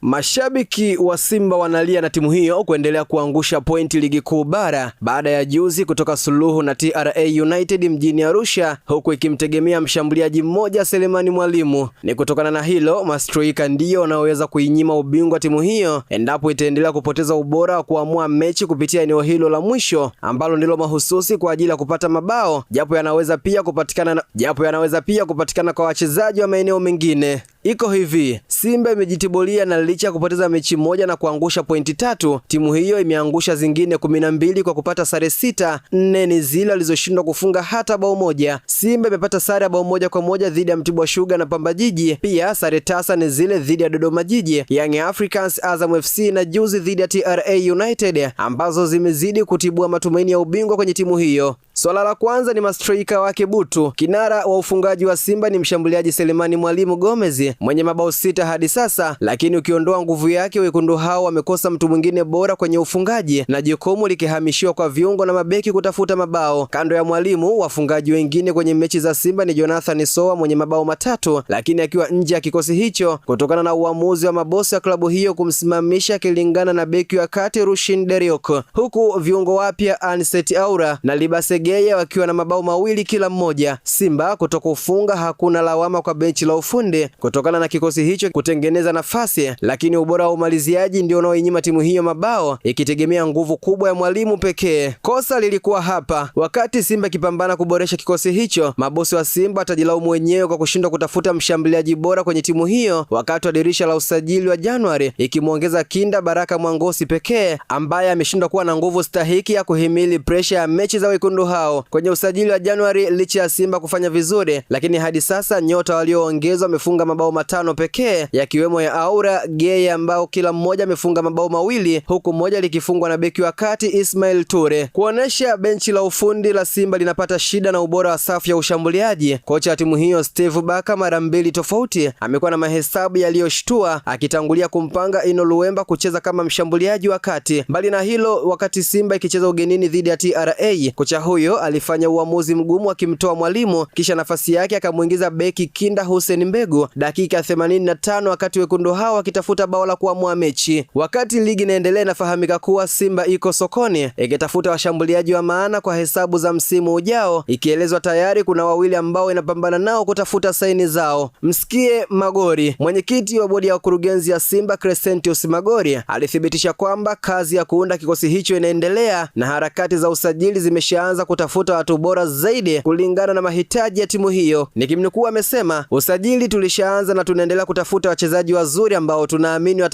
Mashabiki wa Simba wanalia na timu hiyo kuendelea kuangusha pointi ligi kuu bara baada ya juzi kutoka suluhu na TRA United mjini Arusha, huku ikimtegemea mshambuliaji mmoja Selemani Mwalimu. Ni kutokana na hilo, mastrika ndio wanaoweza kuinyima ubingwa timu hiyo endapo itaendelea kupoteza ubora wa kuamua mechi kupitia eneo hilo la mwisho ambalo ndilo mahususi kwa ajili ya kupata mabao, japo yanaweza pia kupatikana kwa wachezaji wa maeneo mengine. Iko hivi, Simba imejitibolia na licha ya kupoteza mechi moja na kuangusha pointi 3, timu hiyo imeangusha zingine 12 kwa kupata sare 6, 4 ni zile walizoshindwa kufunga hata bao moja. Simba imepata sare ya bao moja kwa moja dhidi ya Mtibwa Sugar na Pamba Jiji, pia sare tasa ni zile dhidi ya Dodoma Jiji, Young Africans, Azam FC na juzi dhidi ya TRA United ambazo zimezidi kutibua matumaini ya ubingwa kwenye timu hiyo. Swala la kwanza ni mastrika wake butu. Kinara wa ufungaji wa Simba ni mshambuliaji Selemani Mwalimu Gomez mwenye mabao 6 hadi sasa, lakini ukiondoa nguvu yake, wekundu hao wamekosa mtu mwingine bora kwenye ufungaji na jukumu likihamishiwa kwa viungo na mabeki kutafuta mabao. Kando ya Mwalimu, wafungaji wengine kwenye mechi za Simba ni Jonathan Soa mwenye mabao 3, lakini akiwa nje ya kikosi hicho kutokana na uamuzi wa mabosi wa klabu hiyo kumsimamisha kilingana na beki wa kati Rushin Deriok, huku viungo wapya Anset Aura na Libasegeye wakiwa na mabao 2 kila mmoja. Simba kutokufunga hakuna lawama kwa benchi la ufundi kutokana na kikosi hicho kutengeneza nafasi, lakini ubora wa umaliziaji ndio unaoinyima timu hiyo mabao, ikitegemea nguvu kubwa ya Mwalimu pekee. Kosa lilikuwa hapa. Wakati Simba ikipambana kuboresha kikosi hicho, mabosi wa Simba atajilaumu wenyewe kwa kushindwa kutafuta mshambuliaji bora kwenye timu hiyo wakati wa dirisha la usajili wa Januari, ikimwongeza kinda Baraka Mwangosi pekee ambaye ameshindwa kuwa na nguvu stahiki ya kuhimili pressure ya mechi za wekundu hao. Kwenye usajili wa Januari, licha ya Simba kufanya vizuri, lakini hadi sasa nyota walioongezwa wamefunga mabao 5 pekee, yakiwemo ya Aura, Geye ambao kila mmoja amefunga mabao 2, huku moja likifungwa na beki wa kati Ismail Ture. Kuonesha benchi la ufundi la Simba linapata shida na ubora wa safu ya ushambuliaji, kocha wa timu hiyo Steve Baka mara 2 tofauti amekuwa na mahesabu yaliyoshtua, akitangulia kumpanga Ino Luemba kucheza kama mshambuliaji wa kati. Mbali na hilo, wakati Simba ikicheza ugenini dhidi ya TRA, kocha huyo alifanya uamuzi mgumu akimtoa Mwalimu kisha nafasi yake akamuingiza beki kinda Hussein Mbegu dakika 85 wakati wekundu hao wakitafuta bao la kuamua mechi. Wakati ligi inaendelea, inafahamika kuwa Simba iko sokoni ikitafuta washambuliaji wa maana kwa hesabu za msimu ujao, ikielezwa tayari kuna wawili ambao inapambana nao kutafuta saini zao. Msikie Magori. Mwenyekiti wa bodi ya wakurugenzi ya Simba Crescentius Magori alithibitisha kwamba kazi ya kuunda kikosi hicho inaendelea na harakati za usajili zimeshaanza kutafuta watu bora zaidi kulingana na mahitaji ya timu hiyo. Nikimnukuu amesema, usajili tulishaanza na tunaendelea kutafuta wachezaji wazuri ambao tunaamini